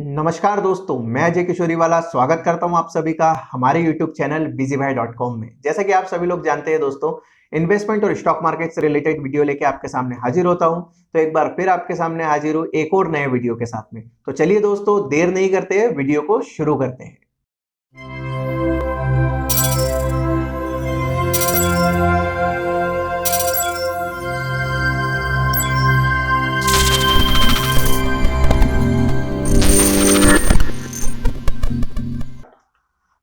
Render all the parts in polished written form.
नमस्कार दोस्तों, मैं अजय किशोरीवाला स्वागत करता हूं आप सभी का हमारे YouTube चैनल bizybhai.com में। जैसा कि आप सभी लोग जानते हैं दोस्तों, इन्वेस्टमेंट और स्टॉक मार्केट से रिलेटेड वीडियो लेके आपके सामने हाजिर होता हूं। तो एक बार फिर आपके सामने हाजिर हूं एक और नए वीडियो के साथ में। तो चलिए दोस्तों, देर नहीं करते हैं, वीडियो को शुरू करते हैं।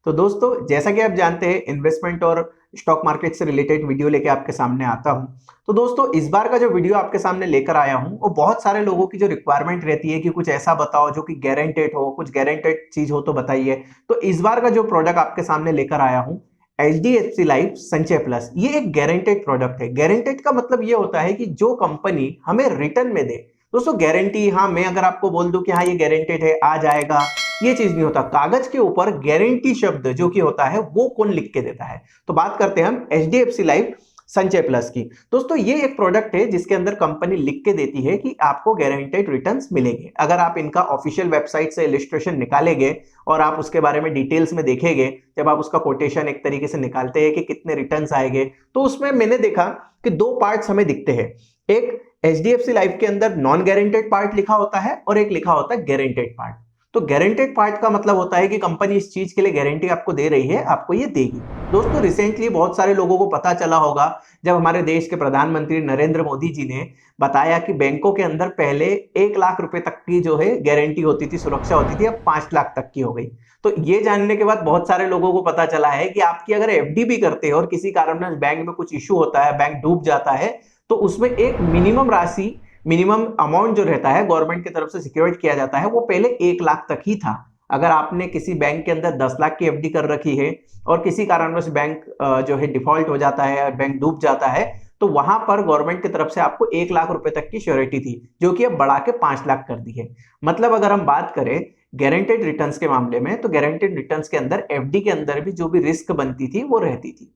तो दोस्तों, जैसा कि आप जानते हैं, इन्वेस्टमेंट और स्टॉक मार्केट से रिलेटेड वीडियो लेके आपके सामने आता हूं। तो दोस्तों, इस बार का जो वीडियो आपके सामने लेकर आया हूं, वो बहुत सारे लोगों की जो रिक्वायरमेंट रहती है कि कुछ ऐसा बताओ जो कि गारंटेड हो, कुछ गारंटेड चीज हो तो बताइए। तो इस बार का जो प्रोडक्ट आपके सामने लेकर आया हूं, HDFC लाइफ संचय प्लस, ये एक गारंटेड प्रोडक्ट है। गारंटेड का मतलब ये होता है कि जो कंपनी हमें रिटर्न में दे। दोस्तों, गारंटी, हाँ, मैं अगर आपको बोल दूं कि हाँ ये गारंटेड है, आ जाएगा, ये चीज नहीं होता। कागज के ऊपर गारंटी शब्द जो कि होता है वो कौन लिख के देता है? तो बात करते हैं हम HDFC लाइफ संचय प्लस की। दोस्तों, ये एक प्रोडक्ट है जिसके अंदर कंपनी लिख के देती है कि आपको गारंटेड रिटर्न्स मिलेंगे। अगर आप इनका ऑफिशियल वेबसाइट से इलस्ट्रेशन निकालेंगे और आप उसके बारे में डिटेल्स में देखेंगे, जब आप उसका कोटेशन एक तरीके से निकालते हैं कि कितने रिटर्न्स आएंगे, तो उसमें मैंने देखा कि दो पार्ट्स हमें दिखते हैं। एक HDFC लाइफ के अंदर नॉन गारंटेड पार्ट लिखा होता है और एक लिखा होता है गारंटेड पार्ट। तो गारंटेड पार्ट का मतलब होता है कि कंपनी इस चीज के लिए गारंटी आपको दे रही है, आपको ये देगी। दोस्तों, रिसेंटली बहुत सारे लोगों को पता चला होगा जब हमारे देश के प्रधानमंत्री नरेंद्र मोदी जी ने बताया कि बैंकों के अंदर पहले 1 लाख रुपए तक की जो है गारंटी होती थी, सुरक्षा होती थी, अब 5 लाख तक की हो गई। तो ये जानने के बाद बहुत सारे लोगों को पता चला है कि आपकी अगर FD भी करते हो और किसी कारणवश बैंक में कुछ इश्यू होता है, बैंक डूब जाता है, तो उसमें एक मिनिमम राशि, मिनिमम अमाउंट जो रहता है गवर्नमेंट की तरफ से सिक्योर्ड किया जाता है, वो पहले 1 लाख तक ही था। अगर आपने किसी बैंक के अंदर 10 लाख की FD कर रखी है और किसी कारणवश बैंक जो है डिफॉल्ट हो जाता है, बैंक डूब जाता है, तो वहां पर गवर्नमेंट की तरफ से आपको 1 लाख रुपए तक की श्योरिटी थी, जो कि अब बढ़ा के 5 लाख कर दी है। मतलब अगर हम बात करें गारंटेड रिटर्न्स के मामले में, तो गारंटेड रिटर्न्स के अंदर FD के अंदर भी जो भी रिस्क बनती थी वो रहती थी।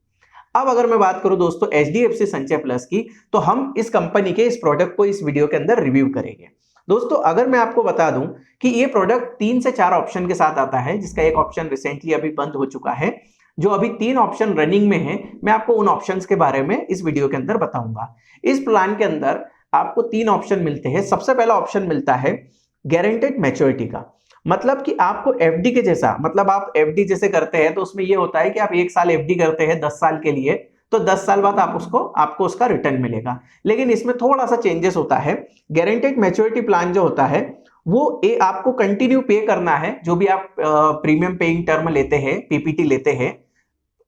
अब अगर मैं बात करूं दोस्तों HDFC संचय प्लस की, तो हम इस कंपनी के इस प्रोडक्ट को इस वीडियो के अंदर रिव्यू करेंगे। दोस्तों, अगर मैं आपको बता दूं कि ये प्रोडक्ट 3 से 4 ऑप्शन के साथ आता है, जिसका एक ऑप्शन रिसेंटली अभी बंद हो चुका है। जो अभी 3 ऑप्शन रनिंग में है, मैं आपको उन ऑप्शंस के बारे में इस वीडियो के अंदर बताऊंगा। इस प्लान के अंदर आपको 3 ऑप्शन मिलते हैं। सबसे पहला ऑप्शन मिलता है गारंटेड मैच्योरिटी का। मतलब कि आपको FD के जैसा, मतलब आप FD जैसे करते हैं तो उसमें ये होता है कि आप 1 साल FD करते हैं 10 साल के लिए, तो 10 साल बाद आपको उसका रिटर्न मिलेगा। लेकिन इसमें थोड़ा सा चेंजेस होता है। गारंटेड मैच्योरिटी प्लान जो होता है वो आपको कंटिन्यू पे करना है, जो भी आप प्रीमियम पेइंग टर्म लेते हैं, PPT लेते हैं।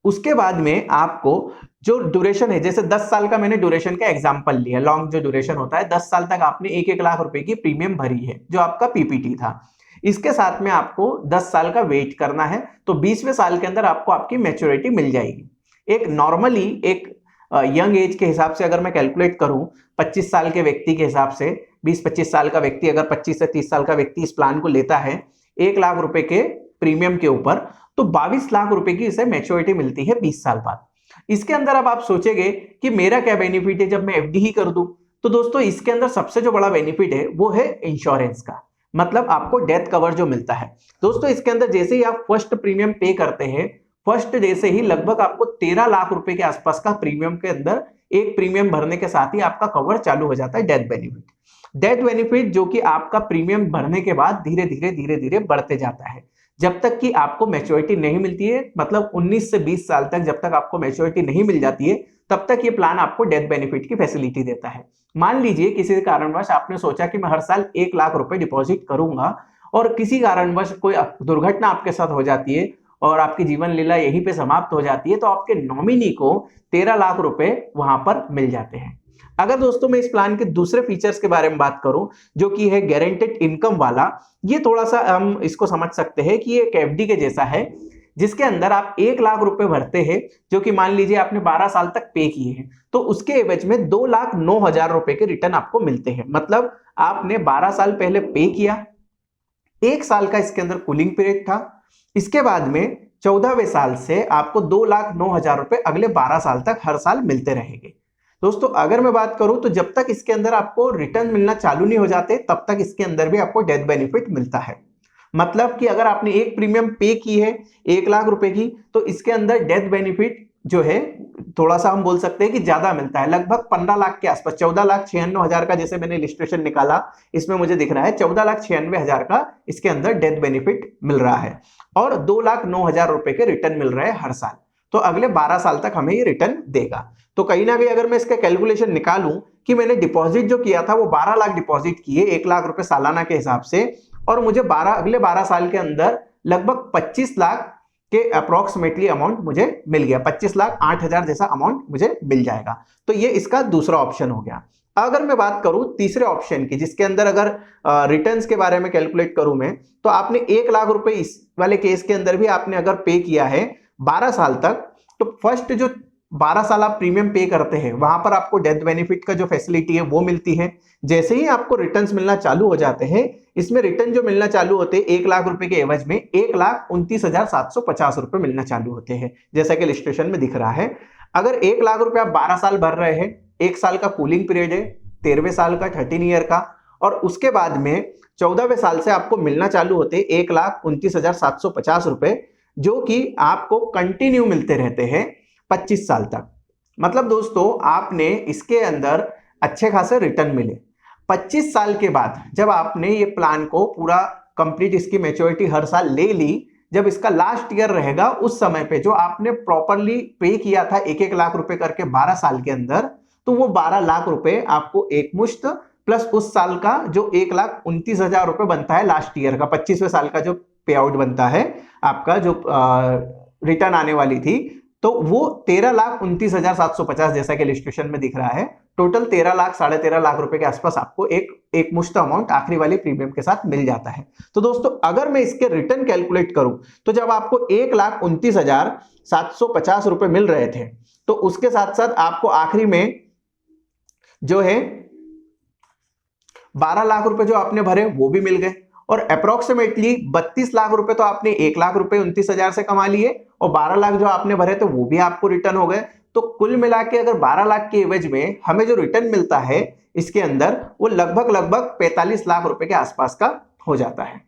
उसके बाद में आपको जो ड्यूरेशन है, जैसे 10 साल का मैंने ड्यूरेशन का एग्जांपल लिया, लॉन्ग जो ड्यूरेशन होता है, 10 साल तक आपने 1-1 लाख रुपए की प्रीमियम भरी है, जो आपका PPT था। इसके साथ में आपको 10 साल का वेट करना है, तो 20वें साल के अंदर आपको आपकी मैच्योरिटी मिल जाएगी। एक नॉर्मली एक यंग एज के हिसाब से अगर मैं कैलकुलेट करूं, 25 साल के व्यक्ति के हिसाब से, 20-25 साल का व्यक्ति, अगर 25 से 30 साल का व्यक्ति इस प्लान को लेता है 1 लाख रुपए के प्रीमियम के ऊपर, तो 22 लाख रुपए की इसे मैच्योरिटी मिलती है 20 साल बाद। इसके अंदर अब आप सोचेंगे कि मेरा क्या बेनिफिट है जब मैं FD ही कर दूं? तो दोस्तों, इसके अंदर सबसे जो बड़ा बेनिफिट है वो है इंश्योरेंस का। मतलब आपको डेथ कवर जो मिलता है। दोस्तों, इसके अंदर जैसे ही आप फर्स्ट प्रीमियम पे करते हैं, फर्स्ट डे से ही लगभग आपको 13 लाख रुपए के आसपास का प्रीमियम के अंदर, एक प्रीमियम भरने के साथ ही आपका कवर चालू हो जाता है डेथ बेनिफिट। डेथ बेनिफिट जो कि आपका प्रीमियम भरने के बाद धीरे धीरे बढ़ते जाता है, जब तक कि आपको मैच्योरिटी नहीं मिलती है। मतलब 19 से 20 साल तक जब तक आपको मैच्योरिटी नहीं मिल जाती है, तब तक ये प्लान आपको डेथ बेनिफिट की फैसिलिटी देता है। मान लीजिए किसी कारणवश आपने सोचा कि मैं हर साल 1 लाख रुपए डिपॉजिट करूंगा, और किसी कारणवश कोई दुर्घटना आपके साथ हो जाती है और आपकी जीवन लीला यहीं पे समाप्त हो जाती है, तो आपके नॉमिनी को 13 लाख रुपए वहां पर मिल जाते हैं। अगर दोस्तों मैं इस प्लान के दूसरे फीचर्स के बारे में बात करूं, जो कि है गारंटेड इनकम वाला, ये थोड़ा सा हम इसको समझ सकते हैं कि ये एक FD के जैसा है, जिसके अंदर आप 1 लाख रुपए भरते हैं, जो कि मान लीजिए आपने 12 साल तक पे किए हैं, तो उसके एवज में 2,09,000 रुपए के रिटर्न आपको मिलते हैं। मतलब आपने 12 साल पहले पे किया, 1 साल का इसके अंदर कूलिंग पीरियड था, इसके बाद में 14वें साल से आपको 2,09,000 रुपए अगले 12 साल तक हर साल मिलते रहेंगे। दोस्तों, अगर मैं बात करूं तो जब तक इसके अंदर आपको रिटर्न मिलना चालू नहीं हो जाते, तब तक इसके अंदर भी आपको डेथ बेनिफिट मिलता है। मतलब कि अगर आपने एक प्रीमियम पे की है 1 लाख रुपए की, तो इसके अंदर डेथ बेनिफिट जो है थोड़ा सा हम बोल सकते हैं कि ज्यादा मिलता है, लगभग 15 लाख के आसपास, 14,96,000 का जैसे मैंने इलिस्ट्रेशन निकाला इसमें मुझे दिख रहा है 14,96,000 का इसके अंदर डेथ बेनिफिट मिल रहा है और 2,09,000 रुपए के रिटर्न मिल रहे हैं हर साल। तो अगले 12 साल तक हमें ये रिटर्न देगा। तो कहीं ना कहीं अगर मैं इसका कैलकुलेशन निकालूं कि मैंने डिपॉजिट जो किया था वो 12 लाख डिपॉजिट किए 1 लाख रुपए सालाना के हिसाब से, और मुझे अगले 12 साल के अंदर लगभग 25 लाख के अप्रोक्सीमेटली अमाउंट मुझे मिल गया, 25,08,000 जैसा अमाउंट मुझे मिल जाएगा। तो ये इसका दूसरा ऑप्शन हो गया। अगर मैं बात करूं तीसरे ऑप्शन की, जिसके अंदर अगर रिटर्न्स के बारे में कैलकुलेट करूं मैं, तो आपने 1 लाख रुपए इस वाले केस के अंदर भी आपने अगर पे किया है 12 साल तक, तो फर्स्ट जो 12 साल आप प्रीमियम पे करते हैं वहां पर आपको डेथ बेनिफिट का जो फैसिलिटी है वो मिलती है। जैसे ही आपको रिटर्न्स मिलना चालू हो जाते हैं, इसमें रिटर्न जो मिलना चालू होते हैं 1 लाख रुपए के एवज में 1,29,750 रुपए मिलना चालू होते हैं, जैसा कि इलस्ट्रेशन में दिख रहा है। अगर 1 लाख रुपए आप 12 साल भर रहे हैं, 1 साल का कूलिंग पीरियड है, 13वें साल का 13 ईयर का, और उसके बाद में 14वें साल से आपको मिलना चालू होते 1,29,750 रुपए, जो कि आपको कंटिन्यू मिलते रहते हैं 25 साल तक। मतलब दोस्तों आपने इसके अंदर अच्छे खासे रिटर्न मिले। 25 साल के बाद जब आपने ये प्लान को पूरा कंप्लीट, इसकी मैच्योरिटी हर साल ले ली, जब इसका लास्ट ईयर रहेगा उस समय पे जो आपने प्रॉपरली पे किया था 1-1 लाख रुपए करके 12 साल के अंदर, तो वो 12 लाख रुपए आपको एक मुश्त प्लस उस साल का जो 1,29,000 रुपए बनता है लास्ट ईयर का, 25वें साल का जो पे आउट बनता है आपका, जो रिटर्न आने वाली थी, तो वो 13,29,750 जैसा कि इलस्ट्रेशन में दिख रहा है। टोटल 13 लाख 13.5 लाख रुपए के आसपास आपको एक मुश्त अमाउंट आखिरी वाली प्रीमियम के साथ मिल जाता है। तो दोस्तों अगर मैं इसके रिटर्न कैलकुलेट करूं, तो जब आपको 1,29,750 रुपए मिल रहे थे, तो उसके साथ साथ आपको आखिरी में जो है 12 लाख रुपए जो आपने भरे वो भी मिल गए, और अप्रोक्सीमेटली 32 लाख रुपए तो आपने 1,29,000 से कमा लिए, और 12 लाख जो आपने भरे तो वो भी आपको रिटर्न हो गए। तो कुल मिला के अगर 12 लाख के एवज में हमें जो रिटर्न मिलता है इसके अंदर, वो लगभग 45 लाख रुपए के आसपास का हो जाता है।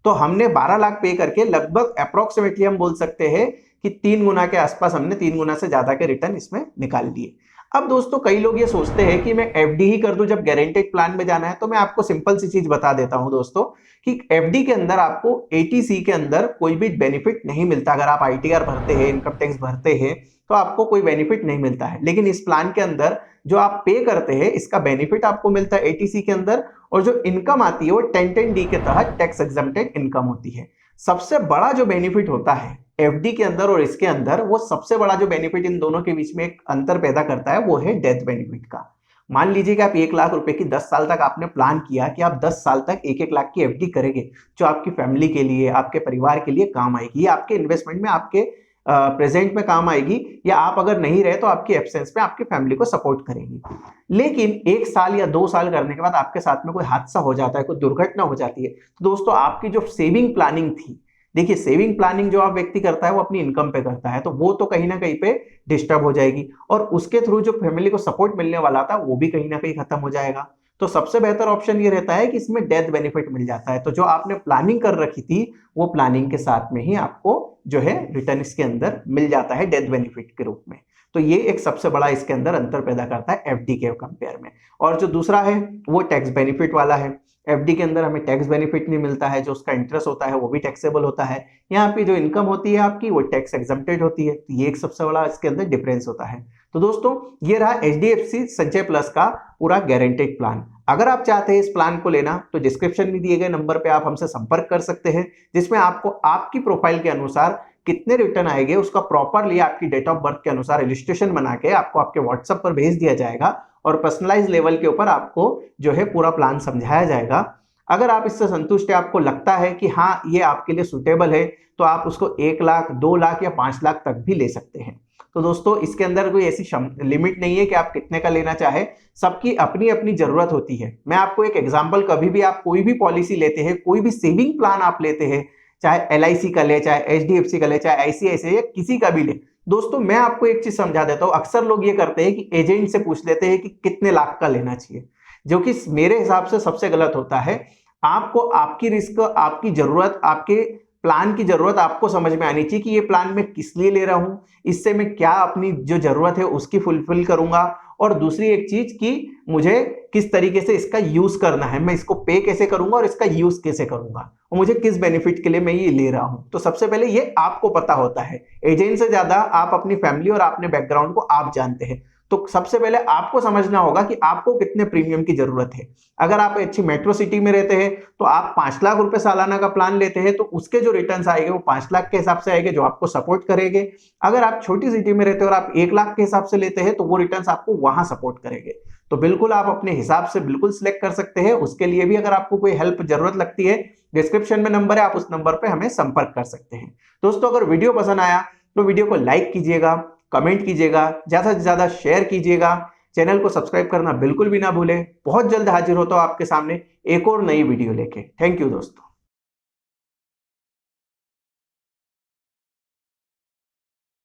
तो हमने 12 लाख पे करके लगभग अप्रोक्सीमेटली हम बोल सकते हैं कि 3 गुना के आसपास हमने 3 गुना से ज्यादा के रिटर्न इसमें निकाल लिए। अब दोस्तों कई लोग ये सोचते हैं कि मैं एफडी ही कर दूं जब गारंटेड प्लान में जाना है, तो मैं आपको सिंपल सी चीज बता देता हूं दोस्तों कि एफडी के अंदर आपको एटीसी के अंदर कोई भी बेनिफिट नहीं मिलता। अगर आप आईटीआर भरते हैं, इनकम टैक्स भरते हैं, तो आपको कोई बेनिफिट नहीं मिलता है। लेकिन इस प्लान के अंदर जो आप पे करते हैं इसका बेनिफिट आपको मिलता है एटीसी के अंदर, और जो इनकम आती है वो 1010D के तहत टैक्स एग्जम्प्टेड इनकम होती है। सबसे बड़ा जो बेनिफिट होता है एफडी के अंदर और इसके अंदर, वो सबसे बड़ा जो बेनिफिट इन दोनों के बीच में एक अंतर पैदा करता है वो है डेथ बेनिफिट का। मान लीजिए कि आप 1 लाख रुपए की 10 साल तक आपने प्लान किया कि आप 10 साल तक 1-1 लाख की एफडी करेंगे, जो आपकी फैमिली के लिए, आपके परिवार के लिए काम आएगी, या आपके इन्वेस्टमेंट में, आपके प्रेजेंट में काम आएगी, या आप अगर नहीं रहे तो आपकी एब्सेंस में आपकी फैमिली को सपोर्ट करेगी। लेकिन 1 साल या 2 साल करने के बाद आपके साथ में कोई हादसा हो जाता है, कोई दुर्घटना हो जाती है, तो दोस्तों आपकी जो सेविंग प्लानिंग थी, देखिए सेविंग प्लानिंग जो आप व्यक्ति करता है वो अपनी इनकम पे करता है, तो वो तो कहीं ना कहीं पे डिस्टर्ब हो जाएगी, और उसके थ्रू जो फैमिली को सपोर्ट मिलने वाला था वो भी कहीं ना कहीं खत्म हो जाएगा। तो सबसे बेहतर ऑप्शन ये रहता है कि इसमें डेथ बेनिफिट मिल जाता है। तो जो आपने प्लानिंग कर रखी थी वो प्लानिंग के साथ में ही आपको जो है रिटर्न इसके अंदर मिल जाता है डेथ बेनिफिट के रूप में। तो ये एक सबसे बड़ा इसके अंदर अंतर पैदा करता है एफडी के कंपेयर में। और जो दूसरा है वो टैक्स बेनिफिट वाला है। एफडी के अंदर हमें टैक्स बेनिफिट नहीं मिलता है, जो उसका इंटरेस्ट होता है वो भी टैक्सेबल होता है। यहाँ पे जो इनकम होती है आपकी वो टैक्स एग्जम्प्टेड होती है। तो ये एक सबसे बड़ा इसके अंदर डिफरेंस होता है। तो दोस्तों ये रहा एचडीएफसी संचय प्लस का पूरा गारंटेड प्लान। अगर आप चाहते हैं इस प्लान को लेना तो डिस्क्रिप्शन में दिए गए नंबर पे आप हमसे संपर्क कर सकते हैं, जिसमें आपको आपकी प्रोफाइल के अनुसार कितने रिटर्न आएंगे उसका प्रॉपरली आपकी डेट ऑफ बर्थ के अनुसार इलस्ट्रेशन बना के आपको आपके व्हाट्सएप पर भेज दिया जाएगा, और पर्सनलाइज लेवल के ऊपर आपको जो है पूरा प्लान समझाया जाएगा। अगर आप इससे संतुष्ट है, आपको लगता है कि हाँ ये आपके लिए सुटेबल है, तो आप उसको 1 लाख, 2 लाख या 5 लाख तक भी ले सकते हैं। तो दोस्तों इसके अंदर कोई ऐसी लिमिट नहीं है कि आप कितने का लेना चाहे, सबकी अपनी अपनी जरूरत होती है। मैं आपको एक एग्जांपल, कभी भी आप कोई भी पॉलिसी लेते हैं, कोई भी सेविंग प्लान आप लेते हैं, चाहे एलआईसी का ले, चाहे एचडीएफसी का ले, चाहे आईसीआईसीआई या किसी का भी ले, दोस्तों मैं आपको एक चीज समझा देता हूं। अक्सर लोग ये करते हैं कि एजेंट से पूछ लेते हैं कि कितने लाख का लेना चाहिए, जो कि मेरे हिसाब से सबसे गलत होता है। आपको आपकी रिस्क, आपकी जरूरत, आपके प्लान की जरूरत आपको समझ में आनी चाहिए कि ये प्लान मैं किस लिए ले रहा हूं, इससे मैं क्या अपनी जो जरूरत है उसकी फुलफिल करूंगा, और दूसरी एक चीज कि मुझे किस तरीके से इसका यूज करना है, मैं इसको पे कैसे करूंगा और इसका यूज कैसे करूंगा, और मुझे किस बेनिफिट के लिए मैं ये ले रहा हूं। तो सबसे पहले ये आपको पता होता है, एजेंट से ज्यादा आप अपनी फैमिली और अपने बैकग्राउंड को आप जानते हैं। तो सबसे पहले आपको समझना होगा कि आपको कितने प्रीमियम की जरूरत है। अगर आप अच्छी मेट्रो सिटी में रहते हैं तो आप 5 लाख रुपए सालाना का प्लान लेते हैं तो उसके जो रिटर्न्स आएंगे वो 5 लाख के हिसाब से आएंगे, जो आपको सपोर्ट करेंगे। अगर आप छोटी सिटी में रहते हैं और आप 1 लाख के हिसाब से लेते हैं तो वो रिटर्न्स आपको वहां सपोर्ट करेंगे। तो बिल्कुल आप अपने हिसाब से बिल्कुल सिलेक्ट कर सकते हैं। उसके लिए भी अगर आपको कोई हेल्प जरूरत लगती है, डिस्क्रिप्शन में नंबर है, आप उस नंबर पे हमें संपर्क कर सकते हैं। दोस्तों, अगर वीडियो पसंद आया तो वीडियो को लाइक कीजिएगा, कमेंट कीजिएगा, ज्यादा से ज्यादा शेयर कीजिएगा, चैनल को सब्सक्राइब करना बिल्कुल भी ना भूलें। बहुत जल्द हाजिर होता हूं आपके सामने एक और नई वीडियो लेके। थैंक यू दोस्तों।